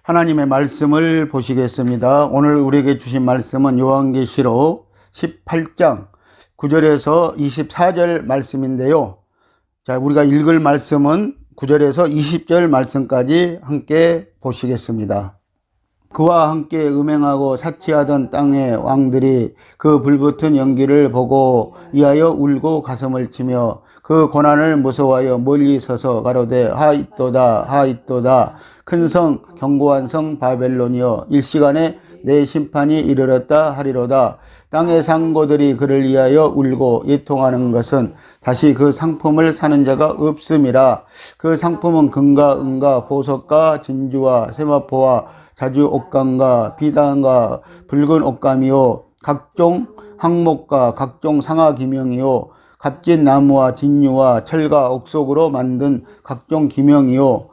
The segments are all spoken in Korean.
하나님의 말씀을 보시겠습니다. 오늘 우리에게 주신 말씀은 요한계시록 18장 9절에서 24절 말씀인데요. 자, 우리가 읽을 말씀은 9절에서 20절 말씀까지 함께 보시겠습니다. 그와 함께 음행하고 사치하던 땅의 왕들이 그 불붙은 연기를 보고 이하여 울고 가슴을 치며 그 고난을 무서워하여 멀리 서서 가로되 하잇도다 하잇도다 큰 성 견고한 성 바벨론이여 일시간에 내 심판이 이르렀다 하리로다. 땅의 상고들이 그를 위하여 울고 애통하는 것은 다시 그 상품을 사는 자가 없음이라. 그 상품은 금과 은과 보석과 진주와 세마포와 자주 옷감과 비단과 붉은 옷감이요 각종 항목과 각종 상하기명이요 값진 나무와 진유와 철과 옥석으로 만든 각종 기명이요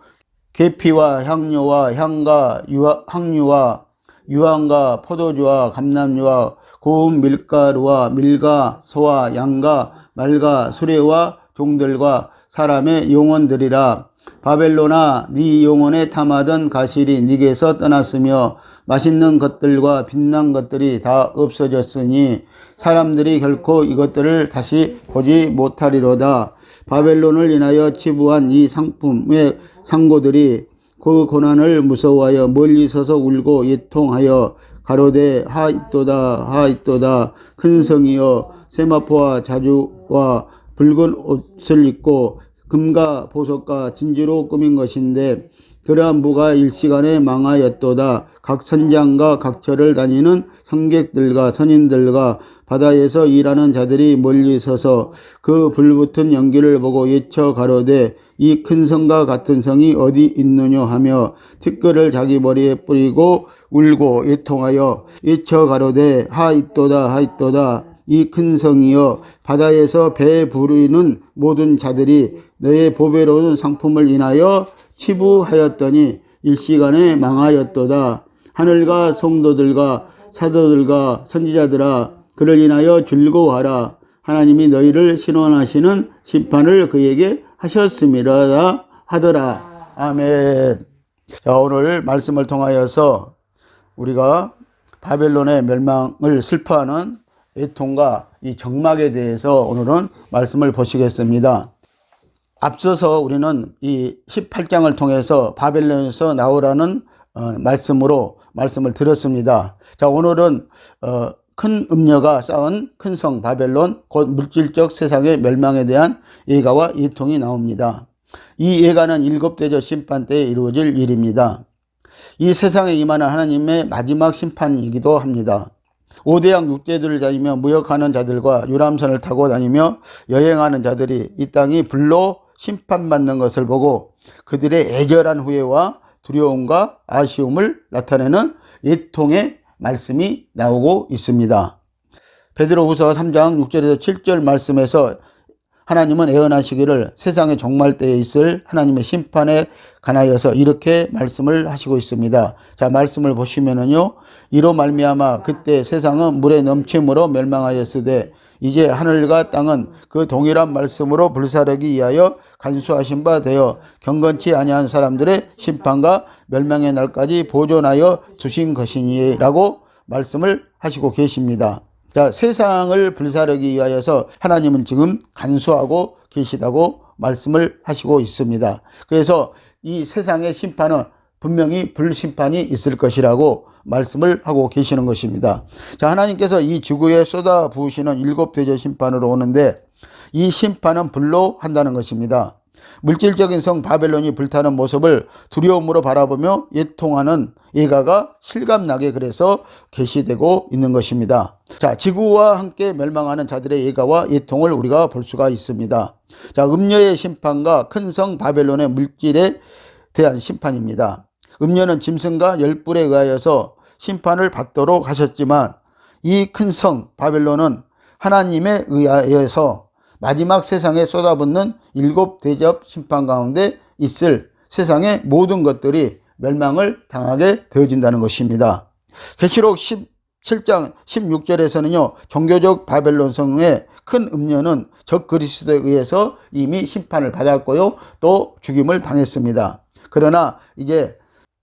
계피와 향료와 향과 항유와 유황과 포도주와 감람유와 고운 밀가루와 밀과 소와 양과 말과 수레와 종들과 사람의 영혼들이라. 바벨론아, 네 영혼에 탐하던 가실이 네게서 떠났으며 맛있는 것들과 빛난 것들이 다 없어졌으니 사람들이 결코 이것들을 다시 보지 못하리로다. 바벨론을 인하여 치부한 이 상품의 상고들이 그 고난을 무서워하여 멀리 서서 울고 애통하여 가로되 하잇도다 하잇도다 큰 성이여 세마포와 자주와 붉은 옷을 입고 금과 보석과 진주로 꾸민 것인데 그러한 무가 일시간에 망하였도다. 각 선장과 각 절을 다니는 성객들과 선인들과 바다에서 일하는 자들이 멀리 서서 그 불붙은 연기를 보고 외쳐 가로되 이 큰 성과 같은 성이 어디 있느냐 하며 티끌을 자기 머리에 뿌리고 울고 애통하여 외쳐 가로되 하잇도다 하잇도다 이 큰 성이여 바다에서 배 부르는 모든 자들이 너의 보배로운 상품을 인하여 치부하였더니 일시간에 망하였도다. 하늘과 성도들과 사도들과 선지자들아 그를 인하여 즐거워하라. 하나님이 너희를 신원하시는 심판을 그에게 하셨음이라 하더라. 아멘. 자, 오늘 말씀을 통하여서 우리가 바벨론의 멸망을 슬퍼하는 애통과 이 정막에 대해서 오늘은 말씀을 보시겠습니다. 앞서서 우리는 이 18장을 통해서 바벨론에서 나오라는 말씀을 들었습니다. 자, 오늘은 큰 음녀가 쌓은 큰 성 바벨론, 곧 물질적 세상의 멸망에 대한 예가와 이통이 나옵니다. 이 예가는 7대접 심판 때에 이루어질 일입니다. 이 세상에 임하는 하나님의 마지막 심판이기도 합니다. 5대양 6제들을 다니며 무역하는 자들과 유람선을 타고 다니며 여행하는 자들이 이 땅이 불로 심판받는 것을 보고 그들의 애절한 후회와 두려움과 아쉬움을 나타내는 애통의 말씀이 나오고 있습니다. 베드로후서 3장 6절에서 7절 말씀에서 하나님은 애언하시기를 세상의 종말 때에 있을 하나님의 심판에 관하여서 이렇게 말씀을 하시고 있습니다. 자, 말씀을 보시면은요, 이로 말미암아 그때 세상은 물에 넘침으로 멸망하였으되 이제 하늘과 땅은 그 동일한 말씀으로 불사르기 위하여 간수하신 바 되어 경건치 아니한 사람들의 심판과 멸망의 날까지 보존하여 두신 것이니라고 말씀을 하시고 계십니다. 자, 세상을 불사르기 위하여서 하나님은 지금 간수하고 계시다고 말씀을 하시고 있습니다. 그래서 이 세상의 심판은 분명히 불심판이 있을 것이라고 말씀을 하고 계시는 것입니다. 자, 하나님께서 이 지구에 쏟아 부으시는 7대접 심판으로 오는데 이 심판은 불로 한다는 것입니다. 물질적인 성 바벨론이 불타는 모습을 두려움으로 바라보며 애통하는 예가가 실감나게 그래서 계시되고 있는 것입니다. 자, 지구와 함께 멸망하는 자들의 예가와 애통을 우리가 볼 수가 있습니다. 자, 음녀의 심판과 큰 성 바벨론의 물질에 대한 심판입니다. 음녀는 짐승과 열불에 의하여서 심판을 받도록 하셨지만 이 큰 성 바벨론은 하나님에 의하여서 마지막 세상에 쏟아붓는 7대접 심판 가운데 있을 세상의 모든 것들이 멸망을 당하게 되어진다는 것입니다. 계시록 17장 16절에서는요, 종교적 바벨론 성의 큰 음녀는 적 그리스도에 의해서 이미 심판을 받았고요, 또 죽임을 당했습니다. 그러나 이제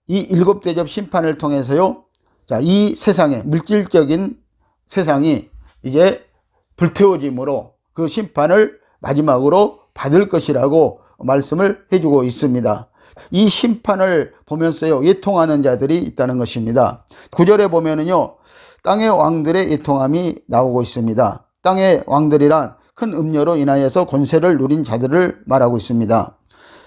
이 일곱 대접 심판을 통해서요, 자, 이 세상에, 물질적인 세상이 이제 불태워짐으로 그 심판을 마지막으로 받을 것이라고 말씀을 해주고 있습니다. 이 심판을 보면서요, 예통하는 자들이 있다는 것입니다. 9절에 보면은요, 땅의 왕들의 예통함이 나오고 있습니다. 땅의 왕들이란 큰 음료로 인하여서 권세를 누린 자들을 말하고 있습니다.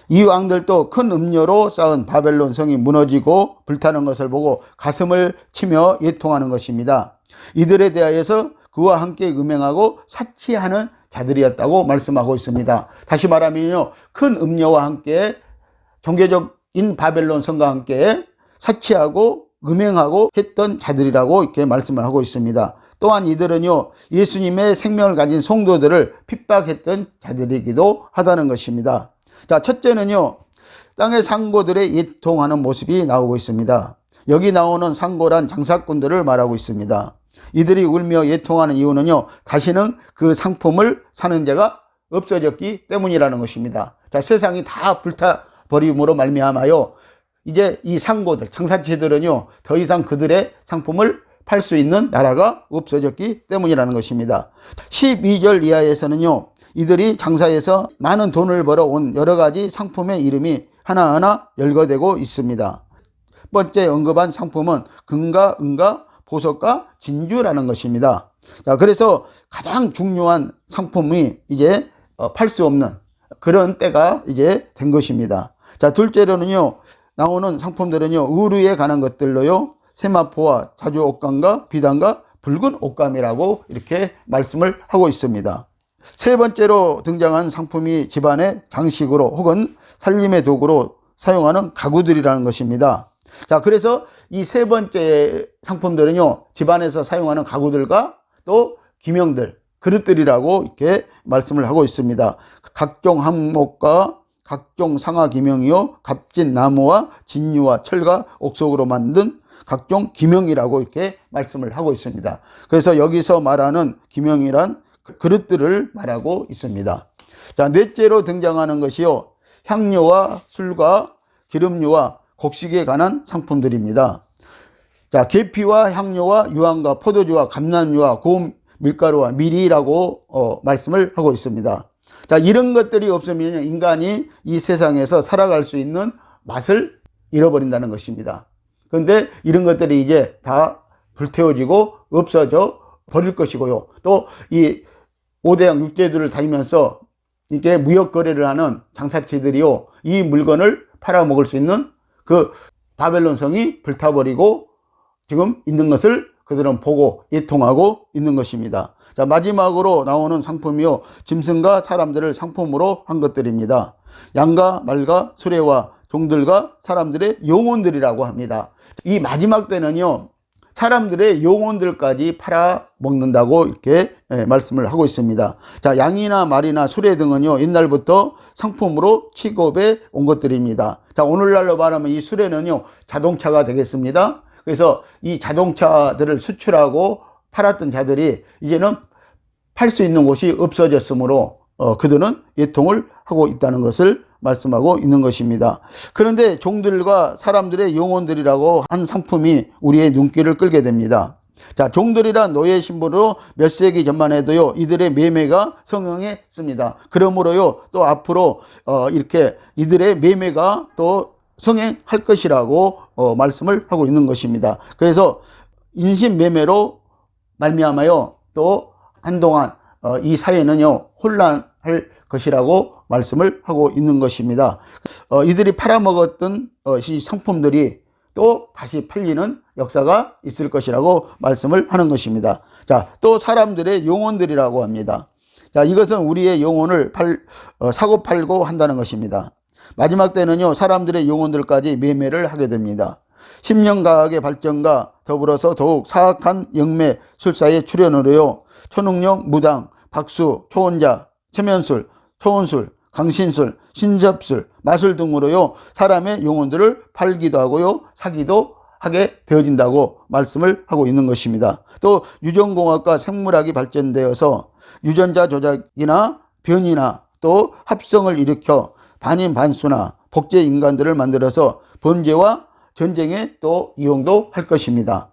이 왕들도 큰 음료로 쌓은 바벨론 성이 무너지고 불타는 것을 보고 가슴을 치며 예통하는 것입니다. 이들에 대하여서 그와 함께 음행하고 사치하는 자들이었다고 말씀하고 있습니다. 다시 말하면요, 큰 음료와 함께 종교적인 바벨론 성과 함께 사치하고 음행하고 했던 자들이라고 이렇게 말씀을 하고 있습니다. 또한 이들은요, 예수님의 생명을 가진 성도들을 핍박했던 자들이기도 하다는 것입니다. 자, 첫째는요, 땅의 상고들의 예통하는 모습이 나오고 있습니다. 여기 나오는 상고란 장사꾼들을 말하고 있습니다. 이들이 울며 예통하는 이유는요, 다시는 그 상품을 사는 자가 없어졌기 때문이라는 것입니다. 자, 세상이 다 불타버림으로 말미암아요, 이제 이 상고들, 장사치들은요, 더 이상 그들의 상품을 팔 수 있는 나라가 없어졌기 때문이라는 것입니다. 12절 이하에서는요, 이들이 장사해서 많은 돈을 벌어온 여러 가지 상품의 이름이 하나하나 열거되고 있습니다. 첫 번째 언급한 상품은 금과 은과 보석과 진주라는 것입니다. 자, 그래서 가장 중요한 상품이 이제 팔 수 없는 그런 때가 이제 된 것입니다. 자, 둘째로는요, 나오는 상품들은요, 의류에 관한 것들로요, 세마포와 자주 옷감과 비단과 붉은 옷감이라고 이렇게 말씀을 하고 있습니다. 세 번째로 등장한 상품이 집안의 장식으로 혹은 살림의 도구로 사용하는 가구들이라는 것입니다. 자, 그래서 이 세 번째 상품들은요, 집안에서 사용하는 가구들과 또 기명들, 그릇들이라고 이렇게 말씀을 하고 있습니다. 각종 항목과 각종 상하 기명이요, 값진 나무와 진유와 철과 옥석으로 만든 각종 기명이라고 이렇게 말씀을 하고 있습니다. 그래서 여기서 말하는 기명이란 그릇들을 말하고 있습니다. 자, 넷째로 등장하는 것이요, 향료와 술과 기름류와 곡식에 관한 상품들입니다. 자, 계피와 향료와 유황과 포도주와 감람유와 고운 밀가루와 밀이라고 말씀을 하고 있습니다. 자, 이런 것들이 없으면 인간이 이 세상에서 살아갈 수 있는 맛을 잃어버린다는 것입니다. 그런데 이런 것들이 이제 다 불태워지고 없어져 버릴 것이고요. 또 이 5대양 6제도를 다니면서 이게 무역 거래를 하는 장사치들이요, 이 물건을 팔아먹을 수 있는 그 바벨론 성이 불타버리고 지금 있는 것을 그들은 보고 예통하고 있는 것입니다. 자, 마지막으로 나오는 상품이요, 짐승과 사람들을 상품으로 한 것들입니다. 양과 말과 수레와 종들과 사람들의 영혼들이라고 합니다. 이 마지막 때는요, 사람들의 영혼들까지 팔아먹는다고 이렇게 말씀을 하고 있습니다. 자, 양이나 말이나 수레 등은요, 옛날부터 상품으로 취급해 온 것들입니다. 자, 오늘날로 말하면 이 수레는요, 자동차가 되겠습니다. 그래서 이 자동차들을 수출하고 팔았던 자들이 이제는 팔 수 있는 곳이 없어졌으므로 그들은 예통을 하고 있다는 것을 말씀하고 있는 것입니다. 그런데 종들과 사람들의 영혼들이라고 한 상품이 우리의 눈길을 끌게 됩니다. 자, 종들이란 노예 신분으로 몇 세기 전만 해도요, 이들의 매매가 성행했습니다. 그러므로요, 또 앞으로 이렇게 이들의 매매가 또 성행할 것이라고 말씀을 하고 있는 것입니다. 그래서 인신매매로 말미암아요, 또 한동안 이 사회는요, 혼란할 것이라고 말씀을 하고 있는 것입니다. 이들이 팔아먹었던 이 상품들이 또 다시 팔리는 역사가 있을 것이라고 말씀을 하는 것입니다. 자, 또 사람들의 영혼들이라고 합니다. 자, 이것은 우리의 영혼을 사고 팔고 한다는 것입니다. 마지막 때는요, 사람들의 영혼들까지 매매를 하게 됩니다. 10년 가학의 발전과 더불어서 더욱 사악한 영매 술사의 출현으로요, 초능력, 무당, 박수, 초혼자, 체면술, 초혼술, 강신술, 신접술, 마술 등으로요, 사람의 영혼들을 팔기도 하고요, 사기도 하게 되어진다고 말씀을 하고 있는 것입니다. 또 유전공학과 생물학이 발전되어서 유전자 조작이나 변이나 또 합성을 일으켜 반인 반수나 복제 인간들을 만들어서 범죄와 전쟁에 또 이용도 할 것입니다.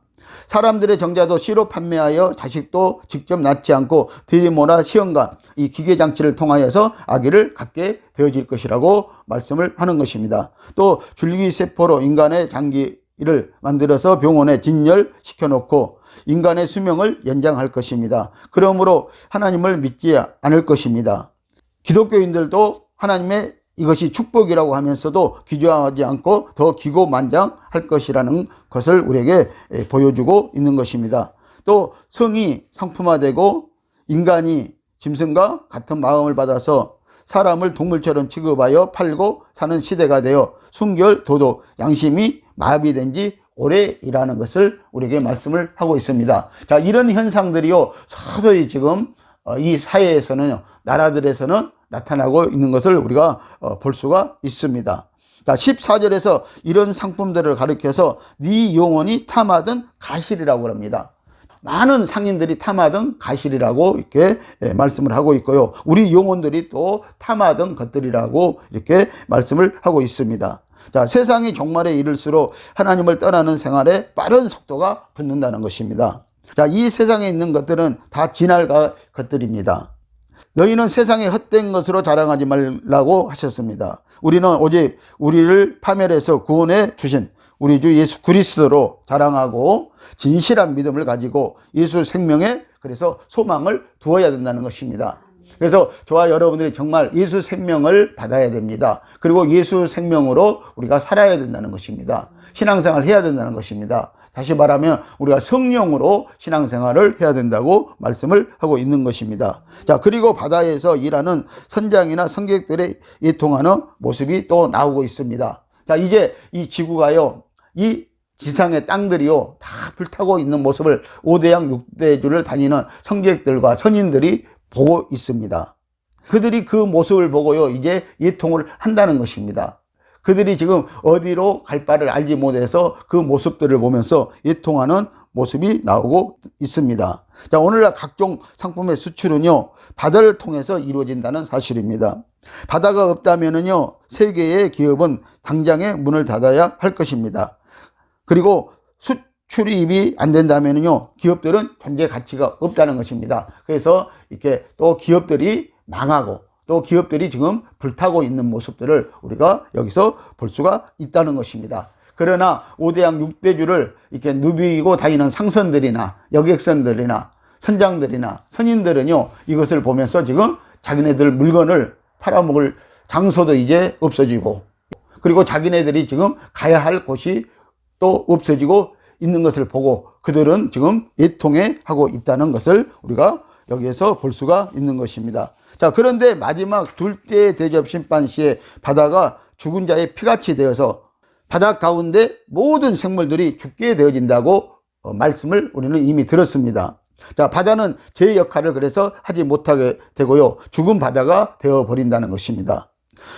사람들의 정자도 씨로 판매하여 자식도 직접 낳지 않고 들이모나 시험관 이 기계장치를 통하여서 아기를 갖게 되어질 것이라고 말씀을 하는 것입니다. 또 줄기세포로 인간의 장기를 만들어서 병원에 진열시켜 놓고 인간의 수명을 연장할 것입니다. 그러므로 하나님을 믿지 않을 것입니다. 기독교인들도 하나님의 이것이 축복이라고 하면서도 기조하지 않고 더 기고만장할 것이라는 것을 우리에게 보여주고 있는 것입니다. 또 성이 상품화되고 인간이 짐승과 같은 마음을 받아서 사람을 동물처럼 취급하여 팔고 사는 시대가 되어 순결, 도덕, 양심이 마비된 지 오래이라는 것을 우리에게 말씀을 하고 있습니다. 자, 이런 현상들이요 서서히 지금 이 사회에서는 나라들에서는 나타나고 있는 것을 우리가 볼 수가 있습니다. 자, 14절에서 이런 상품들을 가리켜서 네 영혼이 탐하던 가실이라고 합니다. 많은 상인들이 탐하던 가실이라고 이렇게 말씀을 하고 있고요. 우리 영혼들이 또 탐하던 것들이라고 이렇게 말씀을 하고 있습니다. 자, 세상이 종말에 이를수록 하나님을 떠나는 생활에 빠른 속도가 붙는다는 것입니다. 자, 이 세상에 있는 것들은 다 지나갈 것들입니다. 너희는 세상의 헛된 것으로 자랑하지 말라고 하셨습니다. 우리는 오직 우리를 파멸해서 구원해 주신 우리 주 예수 그리스도로 자랑하고 진실한 믿음을 가지고 예수 생명에 그래서 소망을 두어야 된다는 것입니다. 그래서 저와 여러분들이 정말 예수 생명을 받아야 됩니다. 그리고 예수 생명으로 우리가 살아야 된다는 것입니다. 신앙생활을 해야 된다는 것입니다. 다시 말하면 우리가 성령으로 신앙생활을 해야 된다고 말씀을 하고 있는 것입니다. 자, 그리고 바다에서 일하는 선장이나 선객들의 이통하는 모습이 또 나오고 있습니다. 자, 이제 이 지구가요, 이 지상의 땅들이요, 다 불타고 있는 모습을 5대양 6대주를 다니는 선객들과 선인들이 보고 있습니다. 그들이 그 모습을 보고요, 이제 예통을 한다는 것입니다. 그들이 지금 어디로 갈 바를 알지 못해서 그 모습들을 보면서 예통하는 모습이 나오고 있습니다. 자, 오늘날 각종 상품의 수출은요, 바다를 통해서 이루어진다는 사실입니다. 바다가 없다면은요, 세계의 기업은 당장에 문을 닫아야 할 것입니다. 그리고 수출입이 안 된다면은요, 기업들은 존재 가치가 없다는 것입니다. 그래서 이렇게 또 기업들이 망하고 또 기업들이 지금 불타고 있는 모습들을 우리가 여기서 볼 수가 있다는 것입니다. 그러나 5대양 6대주를 이렇게 누비고 다니는 상선들이나 여객선들이나 선장들이나 선인들은요, 이것을 보면서 지금 자기네들 물건을 팔아먹을 장소도 이제 없어지고, 그리고 자기네들이 지금 가야 할 곳이 또 없어지고 있는 것을 보고 그들은 지금 예통해 하고 있다는 것을 우리가 여기에서 볼 수가 있는 것입니다. 자, 그런데 마지막 둘째 대접 심판 시에 바다가 죽은 자의 피같이 되어서 바다 가운데 모든 생물들이 죽게 되어진다고 말씀을 우리는 이미 들었습니다. 자, 바다는 제 역할을 그래서 하지 못하게 되고요, 죽은 바다가 되어버린다는 것입니다.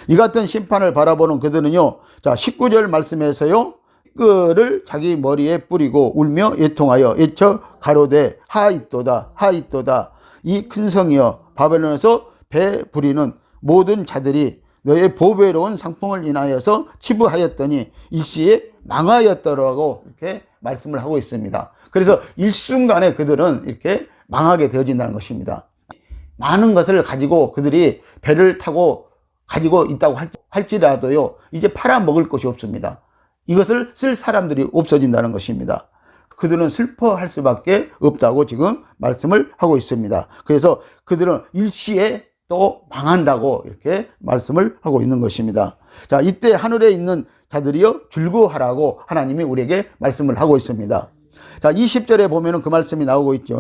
이 같은 심판을 바라보는 그들은요, 자, 19절 말씀에서요, 끈을 자기 머리에 뿌리고 울며 예통하여 예쳐 가로되 하있도다 하있도다 이 큰 성이여 바벨론에서 배 부리는 모든 자들이 너의 보배로운 상품을 인하여서 치부하였더니 일시에 망하였더라고 이렇게 말씀을 하고 있습니다. 그래서 일순간에 그들은 이렇게 망하게 되어진다는 것입니다. 많은 것을 가지고 그들이 배를 타고 가지고 있다고 할지라도요, 이제 팔아먹을 것이 없습니다. 이것을 쓸 사람들이 없어진다는 것입니다. 그들은 슬퍼할 수밖에 없다고 지금 말씀을 하고 있습니다. 그래서 그들은 일시에 또 망한다고 이렇게 말씀을 하고 있는 것입니다. 자, 이때 하늘에 있는 자들이요 즐거워하라고 하나님이 우리에게 말씀을 하고 있습니다. 자, 20절에 보면은 그 말씀이 나오고 있죠.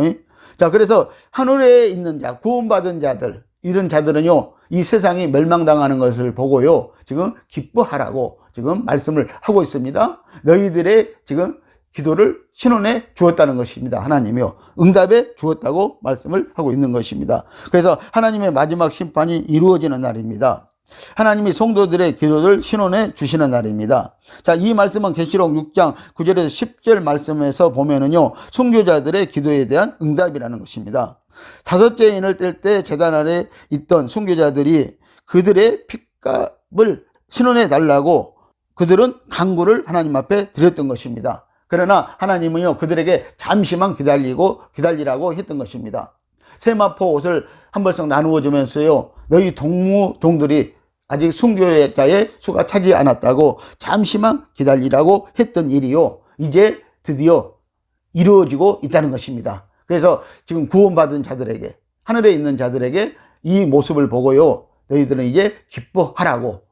자, 그래서 하늘에 있는 자, 구원받은 자들, 이런 자들은요, 이 세상이 멸망당하는 것을 보고요, 지금 기뻐하라고 지금 말씀을 하고 있습니다. 너희들의 지금 기도를 신원해 주었다는 것입니다. 하나님이요, 응답해 주었다고 말씀을 하고 있는 것입니다. 그래서 하나님의 마지막 심판이 이루어지는 날입니다. 하나님이 성도들의 기도를 신원해 주시는 날입니다. 자, 이 말씀은 계시록 6장 9절에서 10절 말씀에서 보면은요, 순교자들의 기도에 대한 응답이라는 것입니다. 다섯째 인을 뗄 때 제단 아래 있던 순교자들이 그들의 핏값을 신원해 달라고 그들은 간구를 하나님 앞에 드렸던 것입니다. 그러나 하나님은요, 그들에게 잠시만 기다리라고 했던 것입니다. 세마포 옷을 한 벌씩 나누어 주면서요, 너희 동무종들이 아직 순교자의 수가 차지 않았다고 잠시만 기다리라고 했던 일이요, 이제 드디어 이루어지고 있다는 것입니다. 그래서 지금 구원받은 자들에게, 하늘에 있는 자들에게 이 모습을 보고요, 너희들은 이제 기뻐하라고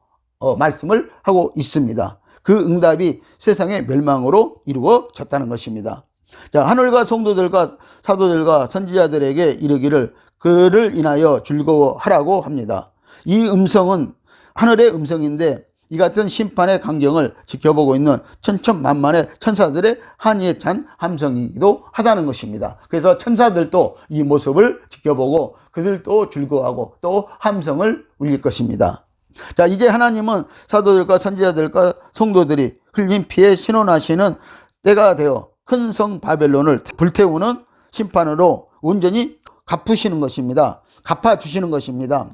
말씀을 하고 있습니다. 그 응답이 세상의 멸망으로 이루어졌다는 것입니다. 자, 하늘과 성도들과 사도들과 선지자들에게 이르기를 그를 인하여 즐거워하라고 합니다. 이 음성은 하늘의 음성인데 이 같은 심판의 광경을 지켜보고 있는 천천만만의 천사들의 한이에 찬 함성이기도 하다는 것입니다. 그래서 천사들도 이 모습을 지켜보고 그들도 즐거워하고 또 함성을 울릴 것입니다. 자, 이제 하나님은 사도들과 선지자들과 성도들이 흘린 피에 신원하시는 때가 되어 큰 성 바벨론을 불태우는 심판으로 온전히 갚으시는 것입니다. 갚아주시는 것입니다.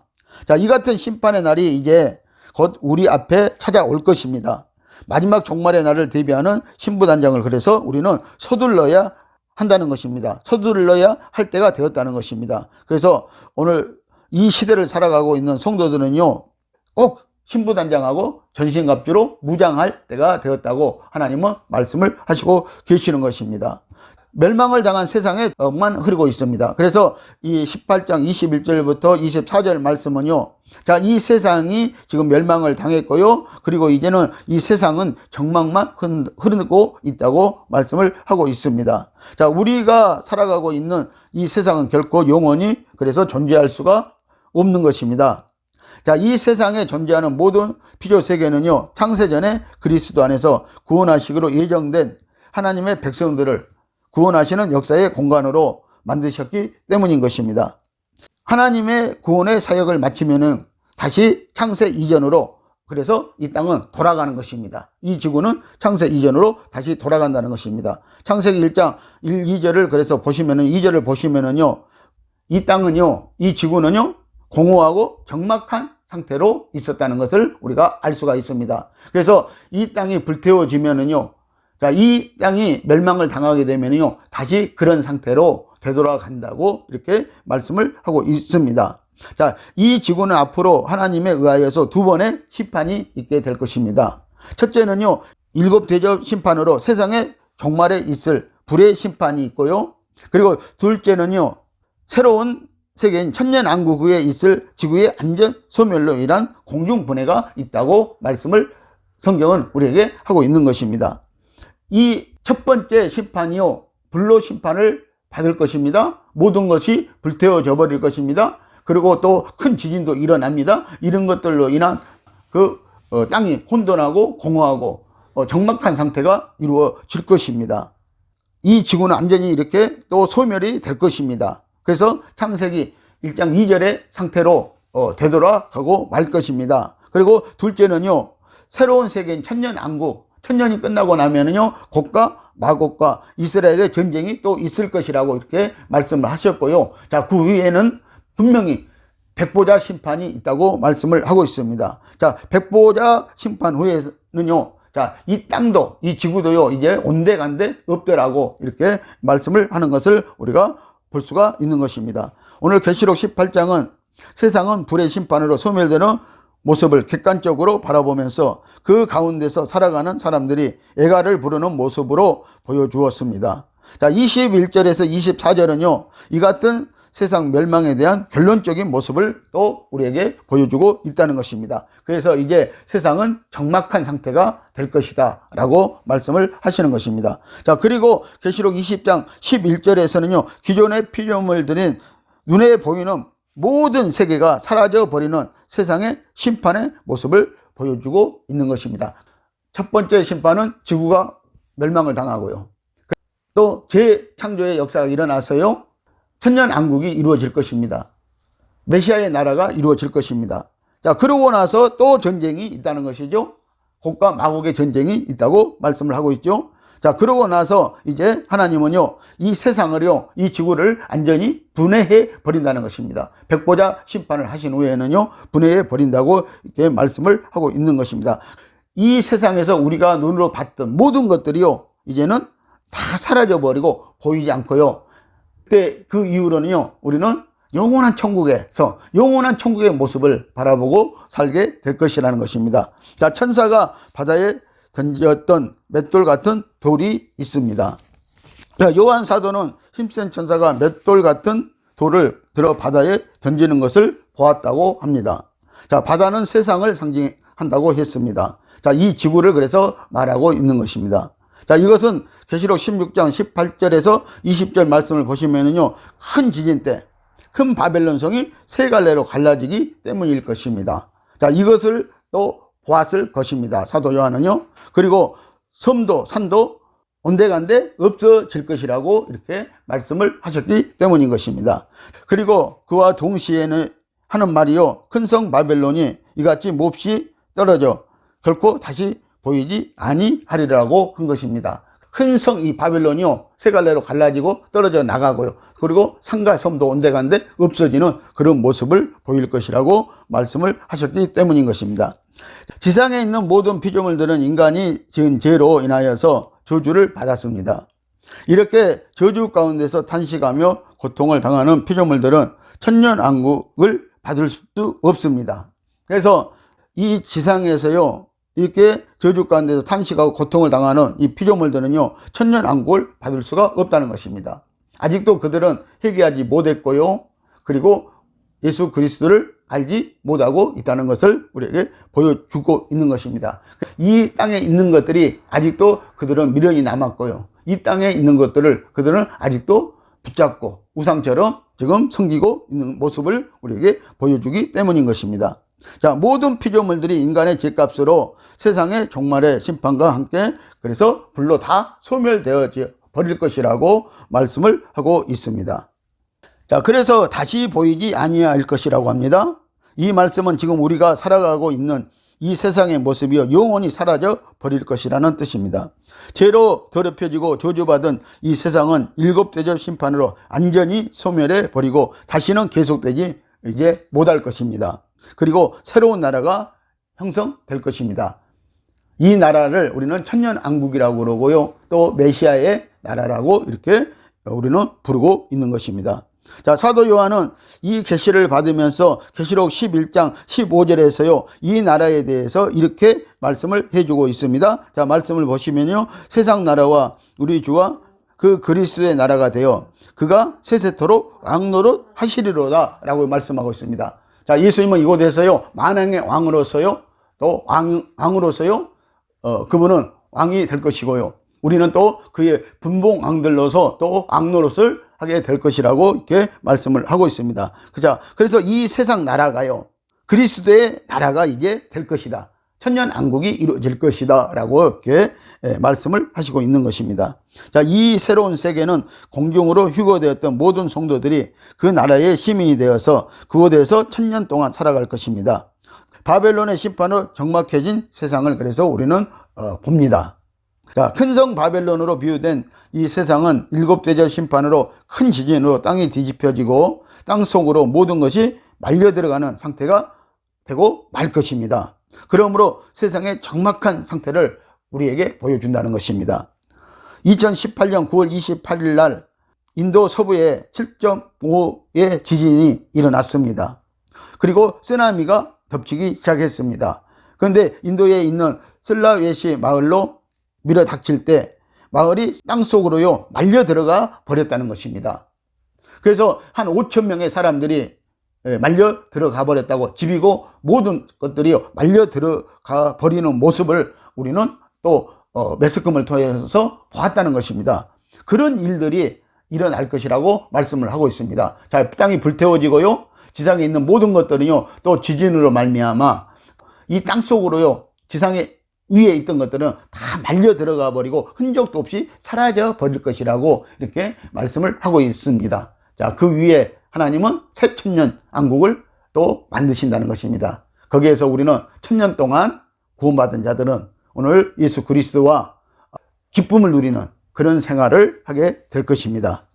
자, 이 같은 심판의 날이 이제 곧 우리 앞에 찾아올 것입니다. 마지막 종말의 날을 대비하는 신부단장을 그래서 우리는 서둘러야 한다는 것입니다. 서둘러야 할 때가 되었다는 것입니다. 그래서 오늘 이 시대를 살아가고 있는 성도들은요, 꼭 신부단장하고 전신갑주로 무장할 때가 되었다고 하나님은 말씀을 하시고 계시는 것입니다. 멸망을 당한 세상에만 흐르고 있습니다. 그래서 이 18장 21절부터 24절 말씀은요, 자, 이 세상이 지금 멸망을 당했고요, 그리고 이제는 이 세상은 정막만 흐르고 있다고 말씀을 하고 있습니다. 자, 우리가 살아가고 있는 이 세상은 결코 영원히 그래서 존재할 수가 없는 것입니다. 자, 이 세상에 존재하는 모든 피조세계는요, 창세전에 그리스도 안에서 구원하시기로 예정된 하나님의 백성들을 구원하시는 역사의 공간으로 만드셨기 때문인 것입니다. 하나님의 구원의 사역을 마치면은 다시 창세 이전으로, 그래서 이 땅은 돌아가는 것입니다. 이 지구는 창세 이전으로 다시 돌아간다는 것입니다. 창세기 1장 1, 2절을 그래서 보시면은, 2절을 보시면은요, 이 땅은요, 이 지구는요, 공허하고 적막한 상태로 있었다는 것을 우리가 알 수가 있습니다. 그래서 이 땅이 불태워지면은요, 자, 이 땅이 멸망을 당하게 되면요, 다시 그런 상태로 되돌아간다고 이렇게 말씀을 하고 있습니다. 자, 이 지구는 앞으로 하나님에 의하여서 두 번의 심판이 있게 될 것입니다. 첫째는요, 일곱 대접 심판으로 세상의 종말에 있을 불의 심판이 있고요. 그리고 둘째는요, 새로운 세계인 천년왕국 후에 있을 지구의 안전 소멸로 인한 공중분해가 있다고 말씀을 성경은 우리에게 하고 있는 것입니다. 이 첫 번째 심판이요, 불로 심판을 받을 것입니다. 모든 것이 불태워져 버릴 것입니다. 그리고 또 큰 지진도 일어납니다. 이런 것들로 인한 땅이 혼돈하고 공허하고 적막한 상태가 이루어질 것입니다. 이 지구는 완전히 이렇게 또 소멸이 될 것입니다. 그래서 창세기 1장 2절의 상태로 되돌아가고 말 것입니다. 그리고 둘째는요, 새로운 세계인 천년왕국, 천년이 끝나고 나면은요, 곡과 마곡과 이스라엘의 전쟁이 또 있을 것이라고 이렇게 말씀을 하셨고요. 자, 그 위에는 분명히 백보자 심판이 있다고 말씀을 하고 있습니다. 자, 백보자 심판 후에는요, 자, 이 땅도, 이 지구도요, 이제 온데간데 없더라고 이렇게 말씀을 하는 것을 우리가 볼 수가 있는 것입니다. 오늘 계시록 18장은 세상은 불의 심판으로 소멸되는 모습을 객관적으로 바라보면서 그 가운데서 살아가는 사람들이 애가를 부르는 모습으로 보여주었습니다. 자, 21절에서 24절은요, 이 같은 세상 멸망에 대한 결론적인 모습을 또 우리에게 보여주고 있다는 것입니다. 그래서 이제 세상은 적막한 상태가 될 것이다 라고 말씀을 하시는 것입니다. 자, 그리고 계시록 20장 11절에서는요, 기존의 피조물들인 눈에 보이는 모든 세계가 사라져버리는 세상의 심판의 모습을 보여주고 있는 것입니다. 첫 번째 심판은 지구가 멸망을 당하고요, 또 재창조의 역사가 일어나서요, 천년왕국이 이루어질 것입니다. 메시아의 나라가 이루어질 것입니다. 자, 그러고 나서 또 전쟁이 있다는 것이죠. 곡과 마곡의 전쟁이 있다고 말씀을 하고 있죠. 자, 그러고 나서 이제 하나님은요, 이 세상을요, 이 지구를 완전히 분해해 버린다는 것입니다. 백보자 심판을 하신 후에는요, 분해해 버린다고 이렇게 말씀을 하고 있는 것입니다. 이 세상에서 우리가 눈으로 봤던 모든 것들이요, 이제는 다 사라져 버리고 보이지 않고요. 그때 그 이후로는요, 우리는 영원한 천국에서 영원한 천국의 모습을 바라보고 살게 될 것이라는 것입니다. 자, 천사가 바다에 던졌던 맷돌 같은 돌이 있습니다. 자, 요한 사도는 힘센 천사가 맷돌 같은 돌을 들어 바다에 던지는 것을 보았다고 합니다. 자, 바다는 세상을 상징한다고 했습니다. 자, 이 지구를 그래서 말하고 있는 것입니다. 자, 이것은 계시록 16장 18절에서 20절 말씀을 보시면은요, 큰 지진 때 큰 바벨론 성이 세 갈래로 갈라지기 때문일 것입니다. 자, 이것을 또 보았을 것입니다. 사도 요한은요. 그리고 섬도 산도 온데간데 없어질 것이라고 이렇게 말씀을 하셨기 때문인 것입니다. 그리고 그와 동시에는 하는 말이요, 큰 성 바벨론이 이같이 몹시 떨어져 결코 다시 보이지 아니하리라고 한 것입니다. 큰 성 이 바벨론이요, 세 갈래로 갈라지고 떨어져 나가고요, 그리고 산과 섬도 온데간데 없어지는 그런 모습을 보일 것이라고 말씀을 하셨기 때문인 것입니다. 지상에 있는 모든 피조물들은 인간이 지은 죄로 인하여서 저주를 받았습니다. 이렇게 저주 가운데서 탄식하며 고통을 당하는 피조물들은 천년왕국을 받을 수 없습니다. 그래서 이 지상에서요, 이렇게 저주 가운데서 탄식하고 고통을 당하는 이 피조물들은요, 천년왕국을 받을 수가 없다는 것입니다. 아직도 그들은 회개하지 못했고요, 그리고 예수 그리스도를 알지 못하고 있다는 것을 우리에게 보여주고 있는 것입니다. 이 땅에 있는 것들이 아직도 그들은 미련이 남았고요, 이 땅에 있는 것들을 그들은 아직도 붙잡고 우상처럼 지금 섬기고 있는 모습을 우리에게 보여주기 때문인 것입니다. 자, 모든 피조물들이 인간의 죄값으로 세상의 종말의 심판과 함께 그래서 불로 다 소멸되어 버릴 것이라고 말씀을 하고 있습니다. 자, 그래서 다시 보이지 아니할 것이라고 합니다. 이 말씀은 지금 우리가 살아가고 있는 이 세상의 모습이요, 영원히 사라져 버릴 것이라는 뜻입니다. 죄로 더럽혀지고 저주받은 이 세상은 일곱 대접 심판으로 완전히 소멸해 버리고 다시는 계속되지 이제 못할 것입니다. 그리고 새로운 나라가 형성될 것입니다. 이 나라를 우리는 천년왕국이라고 그러고요, 또 메시아의 나라라고 이렇게 우리는 부르고 있는 것입니다. 자, 사도 요한은 이 계시를 받으면서 계시록 11장 15절에서요, 이 나라에 대해서 이렇게 말씀을 해주고 있습니다. 자, 말씀을 보시면요, 세상 나라와 우리 주와 그 그리스도의 나라가 되어 그가 세세토록 왕노릇 하시리로다 라고 말씀하고 있습니다. 자, 예수님은 이곳에서요, 만왕의 왕으로서요, 또 왕으로서요, 그분은 왕이 될 것이고요, 우리는 또 그의 분봉 왕들로서 또 왕노릇을 하게 될 것이라고 이렇게 말씀을 하고 있습니다. 그래서 이 세상 나라가요, 그리스도의 나라가 이제 될 것이다, 천년왕국이 이루어질 것이다 라고 이렇게 말씀을 하시고 있는 것입니다. 자, 이 새로운 세계는 공중으로 휴거되었던 모든 성도들이 그 나라의 시민이 되어서 그곳에서 천년 동안 살아갈 것입니다. 바벨론의 심판으로 적막해진 세상을 그래서 우리는 봅니다. 자, 큰 성 바벨론으로 비유된 이 세상은 일곱 대접 심판으로 큰 지진으로 땅이 뒤집혀지고 땅 속으로 모든 것이 말려 들어가는 상태가 되고 말 것입니다. 그러므로 세상의 적막한 상태를 우리에게 보여준다는 것입니다. 2018년 9월 28일 날 인도 서부에 7.5의 지진이 일어났습니다. 그리고 쓰나미가 덮치기 시작했습니다. 그런데 인도에 있는 슬라웨시 마을로 밀어닥칠 때 마을이 땅속으로요, 말려 들어가 버렸다는 것입니다. 그래서 한 5천 명의 사람들이 말려 들어가 버렸다고, 집이고 모든 것들이요, 말려 들어가 버리는 모습을 우리는 또 매스컴을 통해서 보았다는 것입니다. 그런 일들이 일어날 것이라고 말씀을 하고 있습니다. 자, 땅이 불태워지고요, 지상에 있는 모든 것들은요, 또 지진으로 말미암아 이 땅 속으로요, 지상에 위에 있던 것들은 다 말려 들어가 버리고 흔적도 없이 사라져 버릴 것이라고 이렇게 말씀을 하고 있습니다. 자, 그 위에 하나님은 새 천년 왕국을 또 만드신다는 것입니다. 거기에서 우리는 천년 동안 구원받은 자들은 오늘 예수 그리스도와 기쁨을 누리는 그런 생활을 하게 될 것입니다.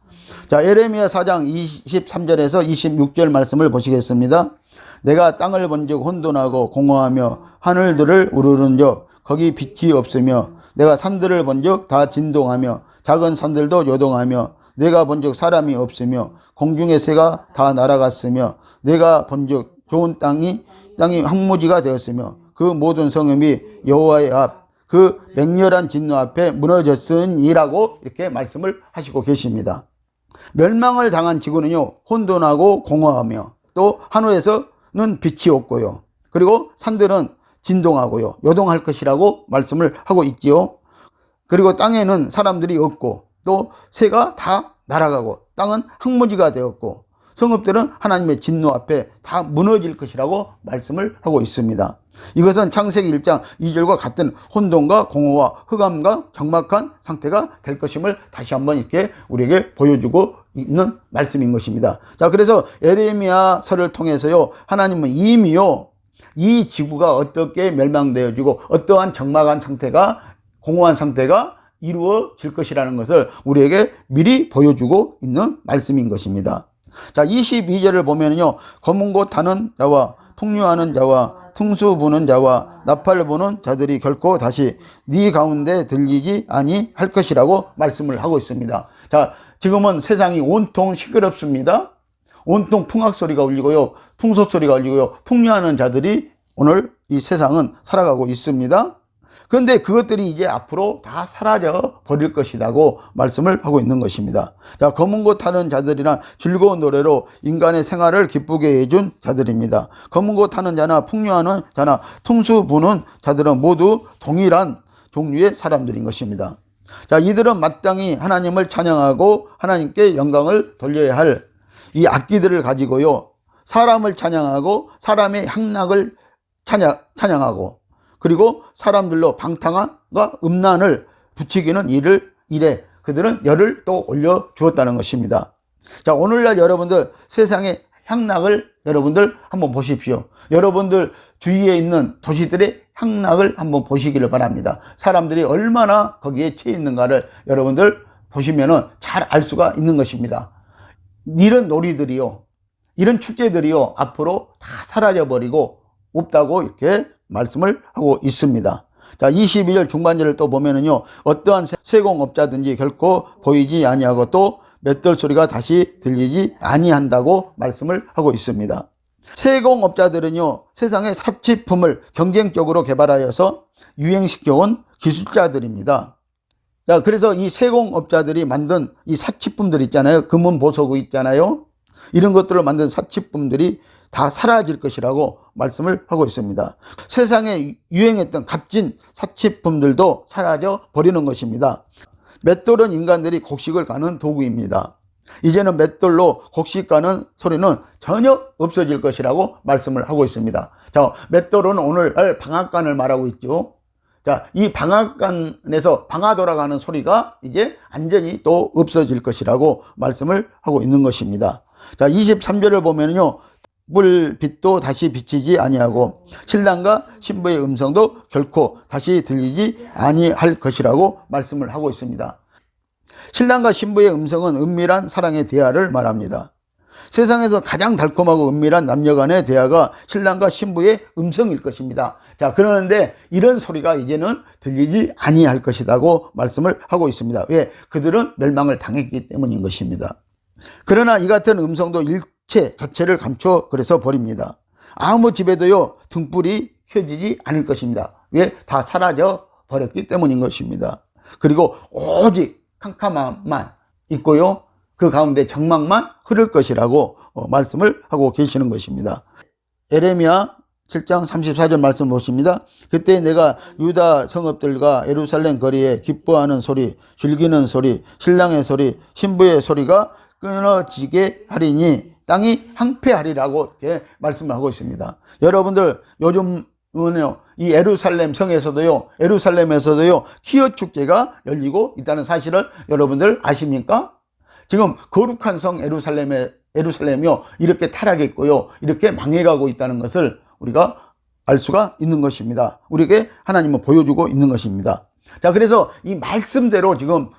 자, 예레미야 4장 23절에서 26절 말씀을 보시겠습니다. 내가 땅을 본즉 혼돈하고 공허하며 하늘들을 우르는 적 거기 빛이 없으며 내가 산들을 본즉 다 진동하며 작은 산들도 요동하며 내가 본즉 사람이 없으며 공중의 새가 다 날아갔으며 내가 본즉 좋은 땅이 황무지가 되었으며 그 모든 성읍이 여호와의 앞 그 맹렬한 진노 앞에 무너졌으니라고 이렇게 말씀을 하시고 계십니다. 멸망을 당한 지구는요 혼돈하고 공허하며 또 하늘에서는 빛이 없고요 그리고 산들은 진동하고요 요동할 것이라고 말씀을 하고 있지요. 그리고 땅에는 사람들이 없고 또 새가 다 날아가고 땅은 황무지가 되었고 성읍들은 하나님의 진노 앞에 다 무너질 것이라고 말씀을 하고 있습니다. 이것은 창세기 1장 2절과 같은 혼돈과 공허와 흑암과 적막한 상태가 될 것임을 다시 한번 이렇게 우리에게 보여주고 있는 말씀인 것입니다. 자, 그래서 예레미야서를 통해서요 하나님은 이미요 이 지구가 어떻게 멸망되어지고 어떠한 적막한 상태가 공허한 상태가 이루어질 것이라는 것을 우리에게 미리 보여주고 있는 말씀인 것입니다. 자, 22절을 보면요 검은 곳 타는 자와 풍류하는 자와 퉁수 부는 자와 나팔 부는 자들이 결코 다시 네 가운데 들리지 아니할 것이라고 말씀을 하고 있습니다. 자, 지금은 세상이 온통 시끄럽습니다. 온통 풍악 소리가 울리고요 풍소 소리가 울리고요 풍류하는 자들이 오늘 이 세상은 살아가고 있습니다. 그런데 그것들이 이제 앞으로 다 사라져 버릴 것이라고 말씀을 하고 있는 것입니다. 자, 검은 곳 타는 자들이란 즐거운 노래로 인간의 생활을 기쁘게 해준 자들입니다. 검은 곳 타는 자나 풍류하는 자나 퉁수 부는 자들은 모두 동일한 종류의 사람들인 것입니다. 자, 이들은 마땅히 하나님을 찬양하고 하나님께 영광을 돌려야 할 이 악기들을 가지고요 사람을 찬양하고 사람의 향락을 찬양하고 그리고 사람들로 방탕함과 음란을 부추기는 일에 그들은 열을 또 올려주었다는 것입니다. 자, 오늘날 여러분들 세상의 향락을 여러분들 한번 보십시오. 여러분들 주위에 있는 도시들의 향락을 한번 보시기를 바랍니다. 사람들이 얼마나 거기에 채 있는가를 여러분들 보시면은 잘 알 수가 있는 것입니다. 이런 놀이들이요, 이런 축제들이요, 앞으로 다 사라져버리고 없다고 이렇게 말씀을 하고 있습니다. 자, 22절 중반절을 또 보면은요, 어떠한 세공업자든지 결코 보이지 아니하고 또 맷돌 소리가 다시 들리지 아니한다고 말씀을 하고 있습니다. 세공업자들은요, 세상의 사치품을 경쟁적으로 개발하여서 유행시켜온 기술자들입니다. 자, 그래서 이 세공업자들이 만든 이 사치품들 있잖아요. 금은 보석 있잖아요. 이런 것들을 만든 사치품들이 다 사라질 것이라고 말씀을 하고 있습니다. 세상에 유행했던 값진 사치품들도 사라져 버리는 것입니다. 맷돌은 인간들이 곡식을 가는 도구입니다. 이제는 맷돌로 곡식 가는 소리는 전혀 없어질 것이라고 말씀을 하고 있습니다. 자, 맷돌은 오늘 방앗간을 말하고 있죠. 자, 이 방앗간에서 방아 돌아가는 소리가 이제 완전히 또 없어질 것이라고 말씀을 하고 있는 것입니다. 자, 23절을 보면요, 불빛도 다시 비치지 아니하고 신랑과 신부의 음성도 결코 다시 들리지 아니할 것이라고 말씀을 하고 있습니다. 신랑과 신부의 음성은 은밀한 사랑의 대화를 말합니다. 세상에서 가장 달콤하고 은밀한 남녀 간의 대화가 신랑과 신부의 음성일 것입니다. 자, 그러는데 이런 소리가 이제는 들리지 아니할 것이라고 말씀을 하고 있습니다. 왜? 그들은 멸망을 당했기 때문인 것입니다. 그러나 이 같은 음성도 일체 자체를 감춰 그래서 버립니다. 아무 집에도요 등불이 켜지지 않을 것입니다. 왜? 다 사라져 버렸기 때문인 것입니다. 그리고 오직 캄캄함만 있고요, 그 가운데 적막만 흐를 것이라고 말씀을 하고 계시는 것입니다. 예레미야 7장 34절 말씀 보십니다. 그때 내가 유다 성읍들과 예루살렘 거리에 기뻐하는 소리, 즐기는 소리, 신랑의 소리, 신부의 소리가 끊어지게 하리니 땅이 황폐하리라고 이렇게 말씀하고 있습니다. 여러분들 요즘은요, 이 예루살렘 성에서도요, 예루살렘에서도요 기어 축제가 열리고 있다는 사실을 여러분들 아십니까? 지금 거룩한 성 예루살렘이요 이렇게 타락했고요, 이렇게 망해가고 있다는 것을 우리가 알 수가 있는 것입니다. 우리에게 하나님은 보여주고 있는 것입니다. 자, 그래서 이 말씀대로 지금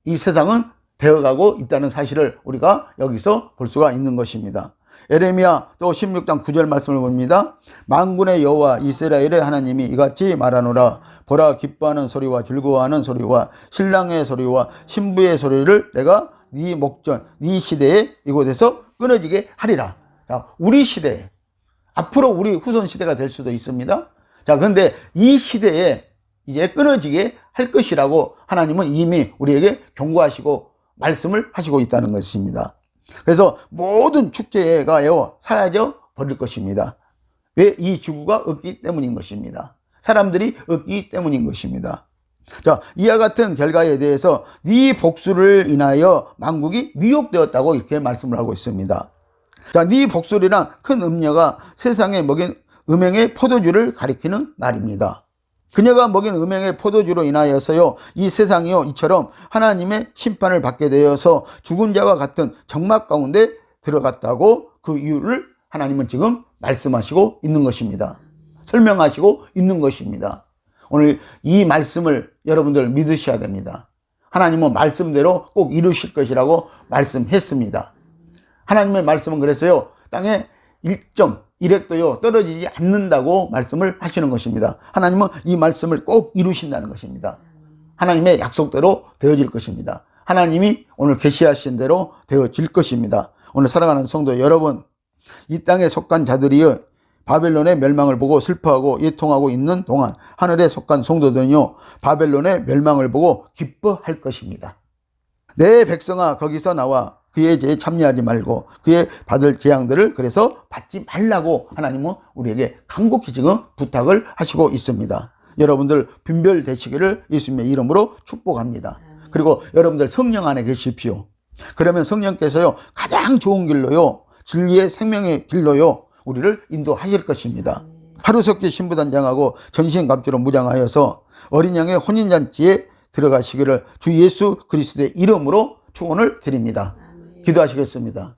이 세상은 되어가고 있다는 사실을 우리가 여기서 볼 수가 있는 것입니다. 에레미야 또 16장 9절 말씀을 봅니다. 만군의 여호와 이스라엘의 하나님이 이같이 말하노라. 보라, 기뻐하는 소리와 즐거워하는 소리와 신랑의 소리와 신부의 소리를 내가 네 목전 네 시대에 이곳에서 끊어지게 하리라. 자, 우리 시대에, 앞으로 우리 후손 시대가 될 수도 있습니다. 자, 그런데 이 시대에 이제 끊어지게 할 것이라고 하나님은 이미 우리에게 경고하시고 말씀을 하시고 있다는 것입니다. 그래서 모든 축제가요 사라져 버릴 것입니다. 왜? 이 지구가 없기 때문인 것입니다. 사람들이 없기 때문인 것입니다. 자, 이와 같은 결과에 대해서 네 복수를 인하여 만국이 미혹되었다고 이렇게 말씀을 하고 있습니다. 자, 네 복수리란 큰 음녀가 세상에 먹인 음행의 포도주를 가리키는 말입니다. 그녀가 먹인 음행의 포도주로 인하여서요 이 세상이요 이처럼 하나님의 심판을 받게 되어서 죽은 자와 같은 정막 가운데 들어갔다고 그 이유를 하나님은 지금 말씀하시고 있는 것입니다. 설명하시고 있는 것입니다. 오늘 이 말씀을 여러분들 믿으셔야 됩니다. 하나님은 말씀대로 꼭 이루실 것이라고 말씀했습니다. 하나님의 말씀은 그랬어요. 땅에 1.1획도요 떨어지지 않는다고 말씀을 하시는 것입니다. 하나님은 이 말씀을 꼭 이루신다는 것입니다. 하나님의 약속대로 되어질 것입니다. 하나님이 오늘 계시하신 대로 되어질 것입니다. 오늘 사랑하는 성도 여러분, 이 땅에 속한 자들이요 바벨론의 멸망을 보고 슬퍼하고 애통하고 있는 동안 하늘에 속한 성도들은요 바벨론의 멸망을 보고 기뻐할 것입니다. 내 백성아 거기서 나와 그의 죄에 참여하지 말고 그의 받을 재앙들을 그래서 받지 말라고 하나님은 우리에게 간곡히 지금 부탁을 하시고 있습니다. 여러분들 분별 되시기를 예수님의 이름으로 축복합니다. 그리고 여러분들 성령 안에 계십시오. 그러면 성령께서요 가장 좋은 길로요 진리의 생명의 길로요 우리를 인도하실 것입니다. 하루속히 신부단장하고 전신갑주로 무장하여서 어린 양의 혼인잔치에 들어가시기를 주 예수 그리스도의 이름으로 축원을 드립니다. 기도하시겠습니다.